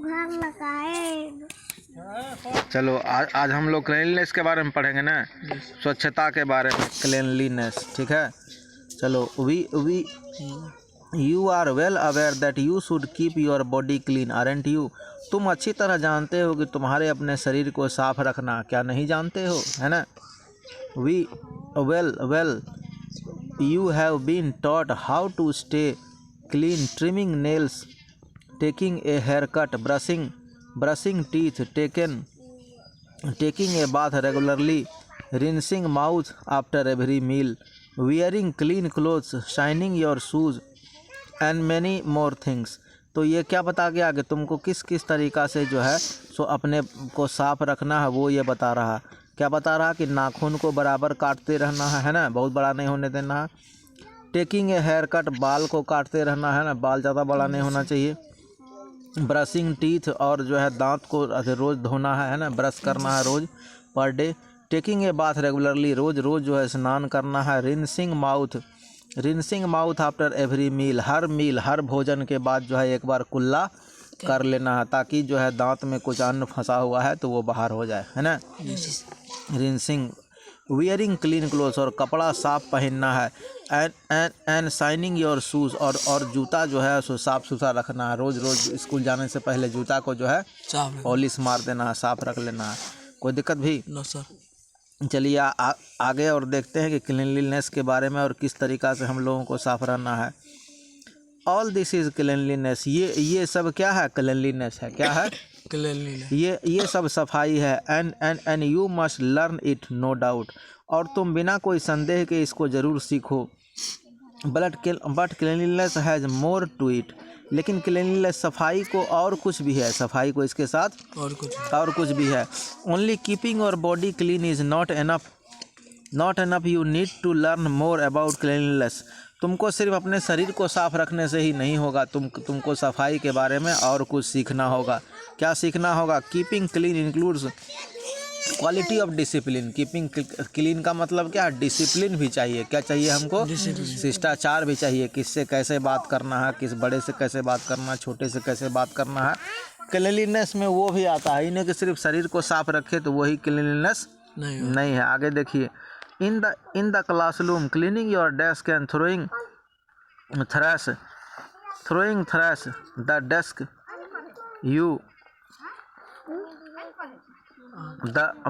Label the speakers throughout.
Speaker 1: घर लगाए।
Speaker 2: चलो आज हम लोग क्लीनलीनेस के बारे में पढ़ेंगे ना, स्वच्छता के बारे में, क्लीनलीनेस, ठीक है। चलो we you are well aware that you should keep your body clean, aren't you? तुम अच्छी तरह जानते हो कि तुम्हारे अपने शरीर को साफ रखना, क्या नहीं जानते हो, है ना। We well you have been taught how to stay clean, trimming nails, taking a hair cut, brushing teeth, taking a bath regularly, rinsing mouth after every meal, wearing clean clothes, shining your shoes and many more things। तो ये क्या बता गया कि तुमको किस किस तरीक़ा से जो है सो अपने को साफ़ रखना है, वो ये बता रहा। क्या बता रहा कि नाखून को बराबर काटते रहना है ना, बहुत बड़ा नहीं होने देना है। टेकिंग ए हेयर कट, बाल को काटते रहना है ना, बाल ज़्यादा बड़ा नहीं होना चाहिए। ब्रशिंग टीथ, और जो है दांत को रोज़ धोना है ना, ब्रश करना है रोज़ per day. Taking a bath regularly, रोज़ जो है स्नान करना है। Rinsing mouth after every meal, हर भोजन के बाद जो है एक बार कुल्ला कर लेना है, ताकि जो है दांत में कुछ अन्न फंसा हुआ है तो वो बाहर हो जाए, है ना। रिंसिंग, वियरिंग क्लीन क्लोथ्स, और कपड़ा साफ पहनना है। एंड शाइनिंग योर शूज़, और जूता जो है सो साफ़ सुथरा रखना है। रोज़ स्कूल जाने से पहले जूता को जो है पॉलिश मार देना है, साफ़ रख लेना है। कोई दिक्कत भी?
Speaker 3: No sir.
Speaker 2: चलिए आगे और देखते हैं कि क्लीनलीनेस के बारे में और किस तरीक़ा से हम लोगों को साफ़ रहना है। ऑल दिस इज़ क्लीनलीनेस, ये सब क्या है? क्लीनलीनेस है। क्या है?
Speaker 3: क्लीनलीनेस।
Speaker 2: ये सब सफाई है। And you must learn it, no doubt, और तुम बिना कोई संदेह के इसको ज़रूर सीखो। But cleanliness has more to it, लेकिन क्लीनलीनेस, सफाई को और कुछ भी है, सफाई को इसके साथ और कुछ भी है। Only keeping your body clean is not enough, you need to learn more about cleanliness. तुमको सिर्फ अपने शरीर को साफ रखने से ही नहीं होगा, तुमको सफाई के बारे में और कुछ सीखना होगा। क्या सीखना होगा? Keeping clean includes quality of discipline. Keeping clean का मतलब क्या है? डिसिप्लिन भी चाहिए। क्या चाहिए हमको? शिष्टाचार भी चाहिए। किससे कैसे बात करना है, किस बड़े से कैसे बात करना है, छोटे से कैसे बात करना है। क्लीनलीनेस में वो भी आता है, इन्हें कि सिर्फ शरीर को साफ रखे तो वही क्लीनलीनेस नहीं है। आगे देखिए, in the classroom, cleaning your desk and throwing trash the desk,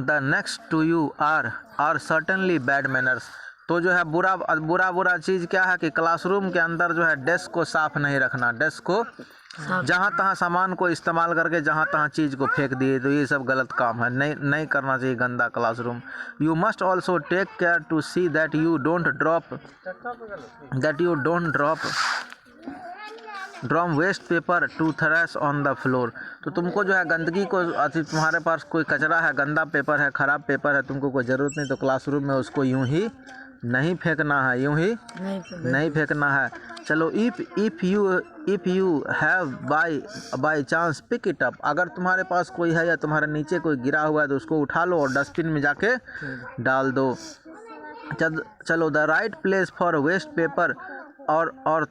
Speaker 2: the next to you are certainly bad manners। तो जो है बुरा चीज़ क्या है कि क्लासरूम के अंदर जो है डेस्क को साफ नहीं रखना, डेस्क को जहाँ तहाँ सामान को इस्तेमाल करके जहाँ तहाँ चीज़ को फेंक दिए, तो ये सब गलत काम है, नहीं करना चाहिए गंदा classroom. You must also take care to see that you don't drop waste paper to trash on the floor. तो तुमको जो है गंदगी को, तुम्हारे पास कोई कचरा है, गंदा पेपर है, ख़राब पेपर है, तुमको कोई ज़रूरत नहीं तो क्लासरूम में उसको यूं ही नहीं फेंकना है, नहीं फेंकना है। चलो, if you have by chance pick it up, अगर तुम्हारे पास कोई है या तुम्हारे नीचे कोई गिरा हुआ है तो उसको उठा लो और डस्टबिन में जाके डाल दो। चलो, the right place for waste paper और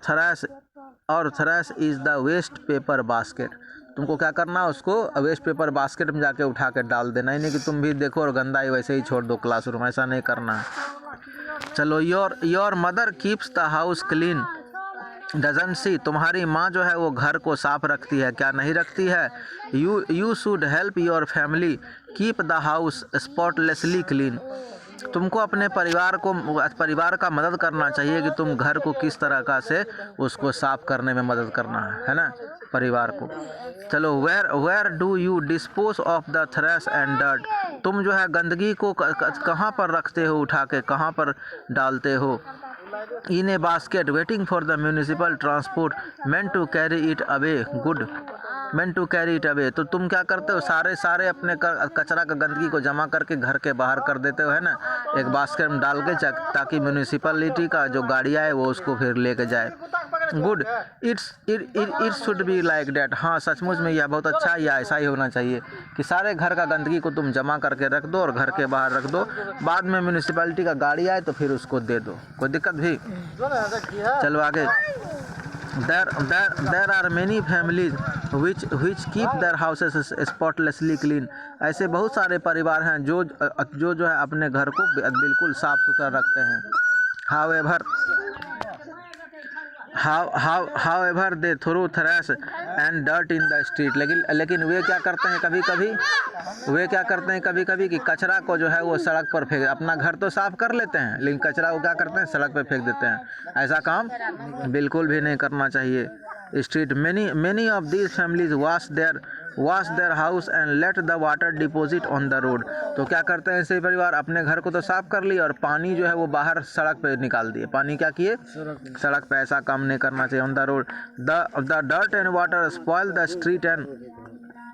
Speaker 2: trash is the waste paper basket. तुमको क्या करना है? उसको वेस्ट पेपर बास्केट में जाके उठा के डाल देना, ही नहीं कि तुम भी देखो और गंदा ही वैसे ही छोड़ दो क्लासरूम, ऐसा नहीं करना है। चलो, your mother keeps the house clean doesn't see, तुम्हारी माँ जो है वो घर को साफ रखती है, क्या नहीं रखती है? You should help your family keep the house spotlessly clean. तुमको अपने परिवार का मदद करना चाहिए कि तुम घर को किस तरह का से उसको साफ करने में मदद करना है ना, परिवार को। चलो, where do you dispose of the trash and dirt, तुम जो है गंदगी को कहाँ पर रखते हो, उठा के कहाँ पर डालते हो? In a basket waiting for the municipal transport मेंट टू कैरी इट अवे। तो तुम क्या करते हो? सारे अपने कचरा का गंदगी को जमा करके घर के बाहर कर देते हो, है ना, एक बास्केट में डाल के, ताकि म्यूनिसिपैलिटी का जो गाड़ी आए वो उसको फिर लेके जाए। Good, it should be like that. हाँ, सचमुच में यह बहुत अच्छा है, या ऐसा ही होना चाहिए कि सारे घर का गंदगी को तुम जमा करके रख दो और घर के बाहर रख दो, बाद में म्यूनिसिपैलिटी का गाड़ी आए तो फिर उसको दे दो, कोई दिक्कत भी? चलो आगे। There are many families which keep their houses spotlessly clean. ऐसे बहुत सारे परिवार हैं जो है अपने घर को बिल्कुल साफ सुथरा रखते हैं. However they throw trash and dirt in the street. लेकिन वे क्या करते हैं कभी कभी कि कचरा को जो है वो सड़क पर फेंक, अपना घर तो साफ कर लेते हैं लेकिन कचरा को क्या करते हैं, सड़क पर फेंक देते हैं. ऐसा काम बिल्कुल भी नहीं करना चाहिए. Street many of these families wash their house and let the water deposit on the road. तो क्या करते हैं ऐसे परिवार, अपने घर को तो साफ कर लिए और पानी जो है वो बाहर सड़क पे निकाल दिए. पानी क्या किए, सड़क पे. ऐसा काम नहीं करना चाहिए. On the road the dirt and water spoil the street and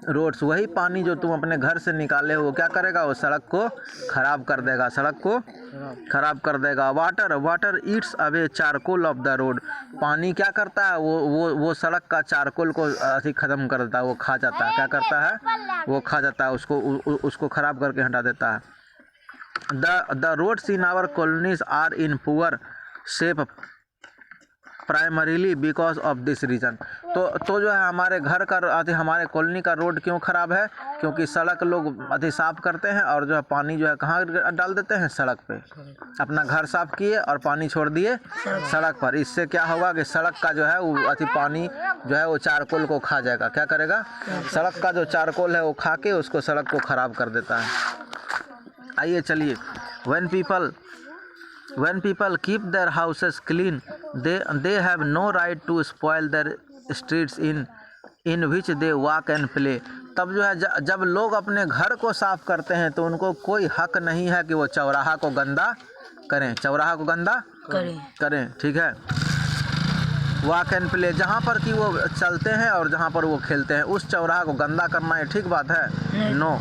Speaker 2: roads. वही पानी जो तुम अपने घर से निकाले हो वो क्या करेगा, वो सड़क को खराब कर देगा. Water Yeats away charcoal of the road. पानी क्या करता है, वो सड़क का चारकोल को ख़त्म कर देता है, वो खा जाता है. क्या करता है, वो खा जाता है, उसको खराब करके हटा देता है. The roads in our colonies are in poor shape primarily because of this reason. तो जो है हमारे घर का हमारे कॉलोनी का रोड क्यों ख़राब है, क्योंकि सड़क लोग साफ़ करते हैं और जो है पानी जो है कहाँ डाल देते हैं, सड़क पे. अपना घर साफ़ किए और पानी छोड़ दिए सड़क पर. इससे क्या होगा कि सड़क का जो है वो पानी जो है वो चारकोल को खा जाएगा. क्या करेगा, सड़क का जो चारकोल है वो खा के उसको सड़क को ख़राब कर देता है. आइए चलिए. When people keep their houses clean, they have no right to spoil their streets in which they walk and play. तब जो है जब लोग अपने घर को साफ करते हैं तो उनको कोई हक नहीं है कि वो चौराहा को गंदा करें. ठीक है. वॉक एंड प्ले, जहाँ पर कि वो चलते हैं और जहाँ पर वो खेलते हैं, उस चौराहा को गंदा करना ये ठीक बात है? नो.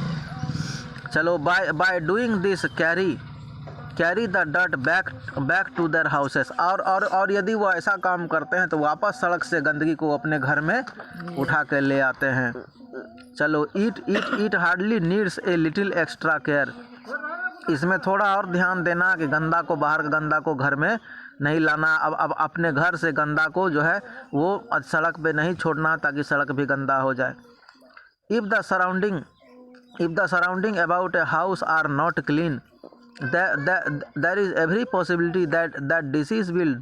Speaker 2: चलो, by doing this carry the dirt back to their houses. और यदि वो ऐसा काम करते हैं तो वापस सड़क से गंदगी को अपने घर में उठा के ले आते हैं. चलो, it hardly needs a little extra care. इसमें थोड़ा और ध्यान देना कि बाहर का गंदा को घर में नहीं लाना. अब अपने घर से गंदा को जो है वो सड़क पे नहीं छोड़ना ताकि सड़क भी गंदा हो जाए. If the surrounding about a house are not clean, there is every possibility that disease will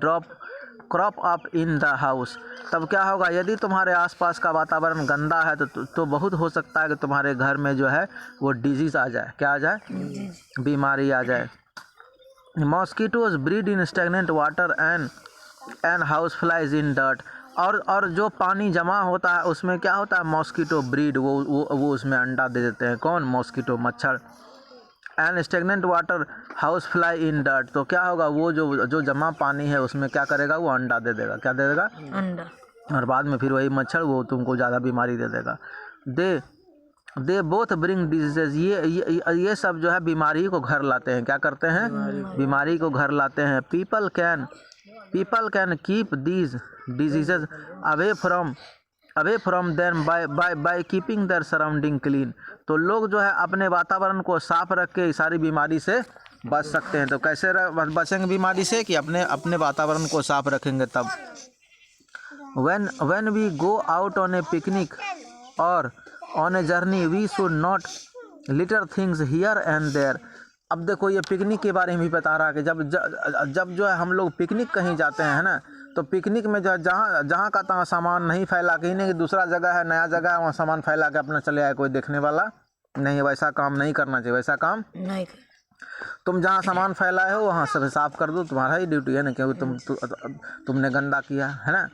Speaker 2: crop up in the house. तब क्या होगा, यदि तुम्हारे आसपास का वातावरण गंदा है तो बहुत हो सकता है कि तुम्हारे घर में जो है वो डिजीज़ आ जाए. क्या आ जाए, बीमारी आ जाए. Mosquitoes breed in stagnant water and house flies in dirt. और जो पानी जमा होता है उसमें क्या होता है, मॉस्किटो ब्रीड, वो उसमें अंडा दे देते हैं. कौन, मॉस्किटो, मच्छर. And stagnant water house fly in dirt. तो क्या होगा, वो जो जमा पानी है उसमें क्या करेगा, वो अंडा दे देगा. क्या दे देगा, अंडा. और बाद में फिर वही मच्छर वो तुमको ज़्यादा बीमारी दे देगा. They both bring diseases. ये सब जो है बीमारी को घर लाते हैं. क्या करते हैं, बीमारी को घर लाते हैं. People can keep these diseases away from them by keeping their surrounding clean. तो लोग जो है अपने वातावरण को साफ रख के सारी बीमारी से बच सकते हैं. तो कैसे बचेंगे बीमारी से, कि अपने वातावरण को साफ रखेंगे तब. when we go out on a picnic or on a journey we should not litter things here and there. अब देखो, ये पिकनिक के बारे में भी बता रहा है कि जब जो है हम लोग पिकनिक कहीं जाते हैं, है ना, तो पिकनिक में जहाँ का तहाँ सामान नहीं फैला के, नहीं कि दूसरा जगह है, नया जगह है, वहाँ सामान फैला के अपना चले आए, कोई देखने वाला नहीं. वैसा काम नहीं करना चाहिए. वैसा काम नहीं. तुम जहाँ सामान फैलाए हो वहाँ सब साफ कर दो. तुम्हारा ही ड्यूटी है ना, क्योंकि तुमने गंदा किया है ना,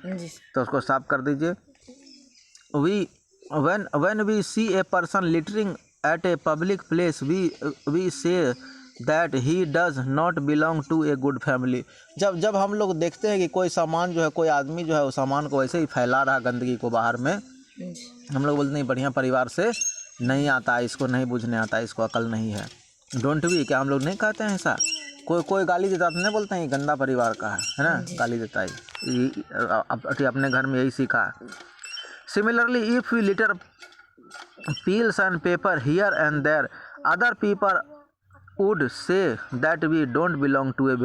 Speaker 2: तो उसको साफ कर दीजिए. when we see a person littering at a public place we say that he does not belong to a good family. जब हम लोग देखते हैं कि कोई सामान जो है, कोई आदमी जो है वो सामान को ऐसे ही फैला रहा गंदगी को बाहर में, हम लोग बोलते हैं बढ़िया परिवार से नहीं आता है, इसको नहीं बूझने आता है, इसको अकल नहीं है. डोंट बी, क्या हम लोग नहीं कहते हैं ऐसा? कोई गाली देता तो नहीं बोलते हैं गंदा परिवार का है ना, गाली देता है. अपने घर में यही सीखा है. Similarly if we litter peels and paper here and there, other would say that we don't belong to a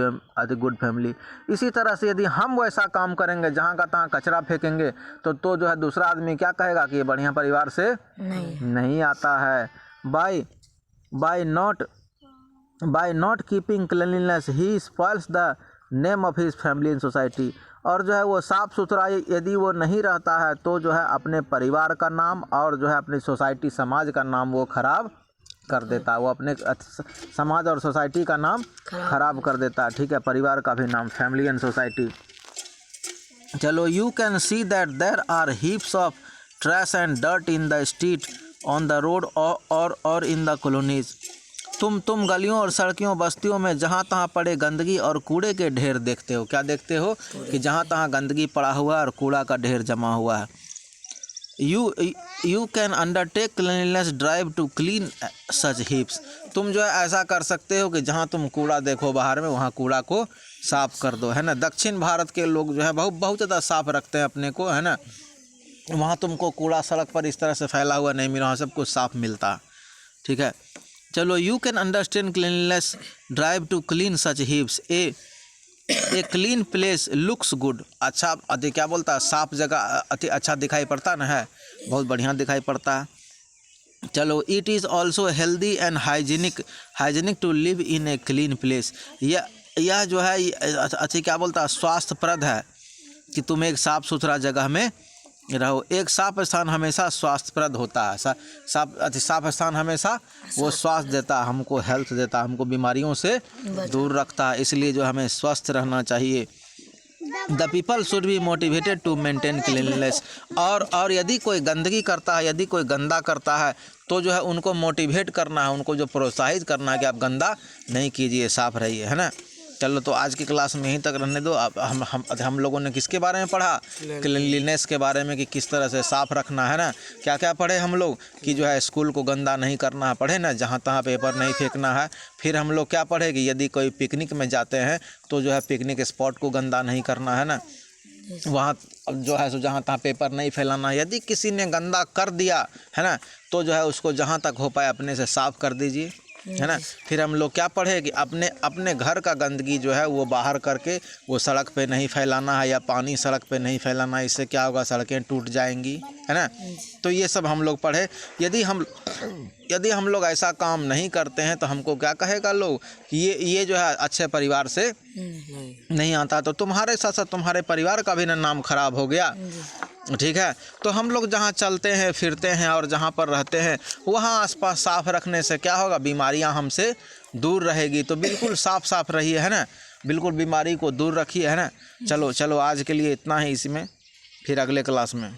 Speaker 2: good family. इसी तरह से यदि हम वैसा काम करेंगे, जहाँ का तहाँ कचरा फेंकेंगे, तो जो है दूसरा आदमी क्या कहेगा कि ये बढ़िया परिवार से नहीं आता है। By not keeping cleanliness he spoils the name of his family in society. और जो है वो साफ़ सुथरा यदि वो नहीं रहता है तो जो है अपने परिवार का नाम और जो है अपनी सोसाइटी समाज का नाम वो खराब कर देता है। वो अपने समाज और सोसाइटी का नाम खराब कर देता है, ठीक है, परिवार का भी नाम, फैमिली एंड सोसाइटी। चलो, you can see that there are heaps of trash and dirt in the street, on the road और इन द कॉलोनीज। तुम गलियों और सड़कों बस्तियों में जहाँ तहाँ पड़े गंदगी और कूड़े के ढेर देखते हो। क्या देखते हो कि जहाँ तहाँ गंदगी पड़ा हुआ है और कूड़ा का ढेर जमा हुआ है। You can undertake cleanliness drive to clean such heaps. तुम जो है ऐसा कर सकते हो कि जहाँ तुम कूड़ा देखो बाहर में, वहाँ कूड़ा को साफ़ कर दो, है ना। दक्षिण भारत के लोग जो है बहुत ज़्यादा साफ़ रखते हैं अपने को, है ना। वहाँ तुमको कूड़ा सड़क पर इस तरह से फैला हुआ नहीं मिला, सब कुछ साफ़ मिलता, ठीक है। चलो, you can understand cleanliness drive to clean such heaps. A clean place looks good. अच्छा, अति क्या बोलता है, साफ जगह अति अच्छा दिखाई पड़ता ना है, बहुत बढ़िया दिखाई पड़ता है। चलो, it is also healthy and hygienic to live in a clean place. यह जो है अति क्या बोलता है, स्वास्थ्यप्रद है कि तुम एक साफ़ सुथरा जगह में रहो। एक साफ स्थान हमेशा स्वास्थ्यप्रद होता है। साफ स्थान हमेशा वो स्वास्थ्य देता है, हमको हेल्थ देता है, हमको बीमारियों से दूर रखता है, इसलिए जो हमें स्वस्थ रहना चाहिए। The people should be motivated to maintain cleanliness. और यदि कोई गंदगी करता है, यदि कोई गंदा करता है, तो जो है उनको मोटिवेट करना है, उनको जो प्रोत्साहित करना है कि आप गंदा नहीं कीजिए, साफ रहिए, है ना। चलो, तो आज की क्लास में यहीं तक रहने दो। अब हम लोगों ने किसके बारे में पढ़ा, क्लीनलीनेस के बारे में, कि किस तरह से साफ़ रखना है ना। क्या क्या पढ़े हम लोग कि जो है स्कूल को गंदा नहीं करना है, पढ़े ना, जहाँ तहाँ पेपर नहीं फेंकना है। फिर हम लोग क्या पढ़े कि यदि कोई पिकनिक में जाते हैं तो जो है पिकनिक स्पॉट को गंदा नहीं करना है ना, वहाँ जो है सो जहाँ तहाँ पेपर नहीं फैलाना है। यदि किसी ने गंदा कर दिया है ना, तो जो है उसको जहाँ तक हो पाए अपने से साफ़ कर दीजिए, है ना। फिर हम लोग क्या पढ़े कि अपने घर का गंदगी जो है वो बाहर करके वो सड़क पे नहीं फैलाना है, या पानी सड़क पे नहीं फैलाना है, इससे क्या होगा, सड़कें टूट जाएंगी, है ना। तो ये सब हम लोग पढ़े। यदि हम लोग ऐसा काम नहीं करते हैं तो हमको क्या कहेगा लोग कि ये जो है अच्छे परिवार से नहीं आता, तो तुम्हारे साथ साथ तुम्हारे परिवार का भी नाम खराब हो गया, ठीक है। तो हम लोग जहाँ चलते हैं फिरते हैं और जहाँ पर रहते हैं वहाँ आसपास साफ़ रखने से क्या होगा, बीमारियाँ हमसे दूर रहेगी। तो बिल्कुल साफ रहिए, है ना, बिल्कुल बीमारी को दूर रखिए, है ना। चलो आज के लिए इतना ही, इसमें फिर अगले क्लास में।